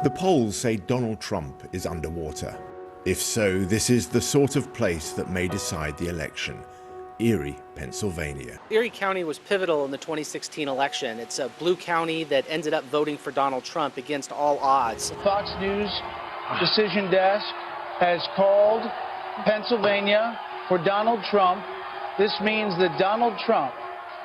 The polls say Donald Trump is underwater. If so, this is the sort of place that may decide the election. Erie, Pennsylvania. Erie County was pivotal in the 2016 election. It's a blue county that ended up voting for Donald Trump against all odds. Fox News decision desk has called Pennsylvania for Donald Trump. This means that Donald Trump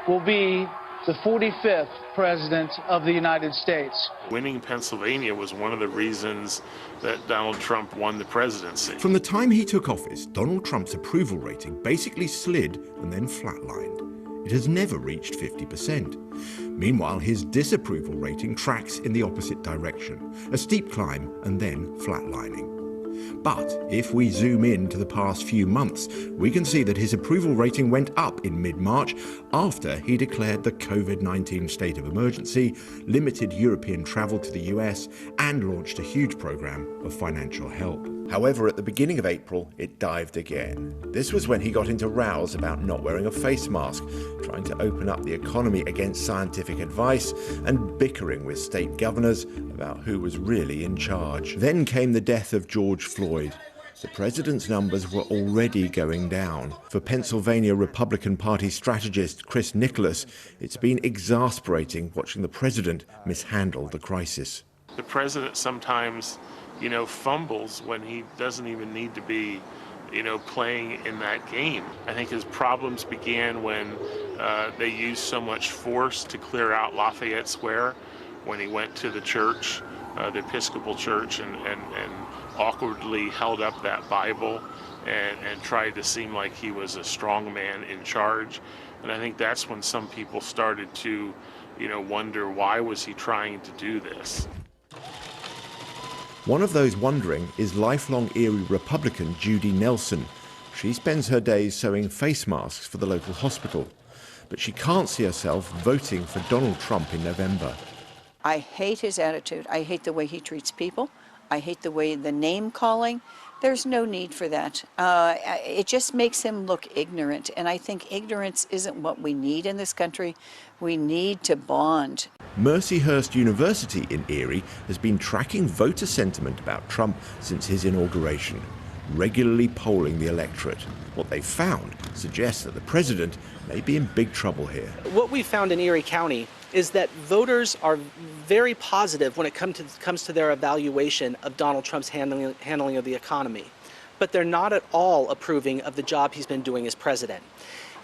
will be the 45th president of the United States. Winning Pennsylvania was one of the reasons that Donald Trump won the presidency. From the time he took office, Donald Trump's approval rating basically slid and then flatlined. It has never reached 50%. Meanwhile, his disapproval rating tracks in the opposite direction, a steep climb and then flatlining. But if we zoom in to the past few months, we can see that his approval rating went up in mid-March after he declared the COVID-19 state of emergency, limited European travel to the US, and launched a huge program of financial help. However, at the beginning of April, it dived again. This was when he got into rows about not wearing a face mask, trying to open up the economy against scientific advice, and bickering with state governors about who was really in charge. Then came the death of George Floyd. The president's numbers were already going down. For Pennsylvania Republican Party strategist Chris Nicholas, it's been exasperating watching the president mishandle the crisis. The president sometimes, fumbles when he doesn't even need to be, playing in that game. I think his problems began when they used so much force to clear out Lafayette Square when he went to the church, the Episcopal Church, and awkwardly held up that Bible and tried to seem like he was a strong man in charge. And I think that's when some people started to, wonder, why was he trying to do this? One of those wondering is lifelong Erie Republican Judy Nelson. She spends her days sewing face masks for the local hospital, but she can't see herself voting for Donald Trump in November. I hate his attitude. I hate the way he treats people. I hate the way the name calling. There's no need for that. It just makes him look ignorant, and I think ignorance isn't what we need in this country. We need to bond. Mercyhurst University in Erie has been tracking voter sentiment about Trump since his inauguration, regularly polling the electorate. What they found suggests that the president may be in big trouble here. What we found in Erie County is that voters are very positive when it comes to their evaluation of Donald Trump's handling of the economy, but they're not at all approving of the job he's been doing as president.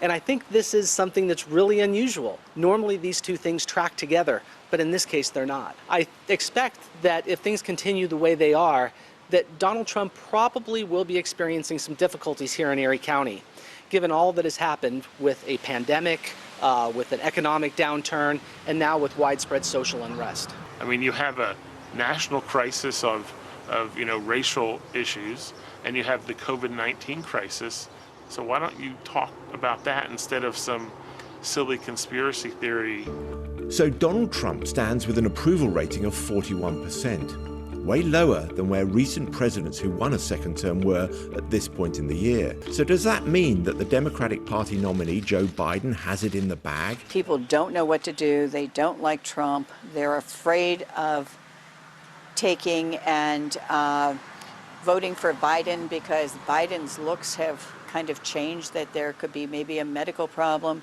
And I think this is something that's really unusual. Normally these two things track together, but in this case they're not. I expect that if things continue the way they are, that Donald Trump probably will be experiencing some difficulties here in Erie County, given all that has happened with a pandemic, with an economic downturn, and now with widespread social unrest. I mean, you have a national crisis of racial issues, and you have the COVID-19 crisis. So why don't you talk about that instead of some silly conspiracy theory? So Donald Trump stands with an approval rating of 41%, way lower than where recent presidents who won a second term were at this point in the year. So does that mean that the Democratic Party nominee, Joe Biden, has it in the bag? People don't know what to do. They don't like Trump. They're afraid of taking and voting for Biden because Biden's looks have kind of changed, that there could be maybe a medical problem.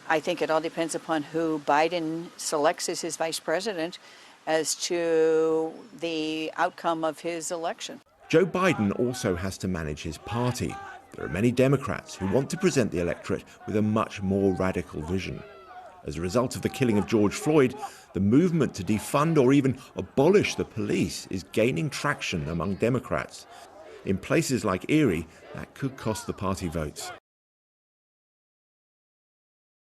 I think it all depends upon who Biden selects as his vice president as to the outcome of his election. Joe Biden also has to manage his party. There are many Democrats who want to present the electorate with a much more radical vision. As a result of the killing of George Floyd, the movement to defund or even abolish the police is gaining traction among Democrats. In places like Erie, that could cost the party votes.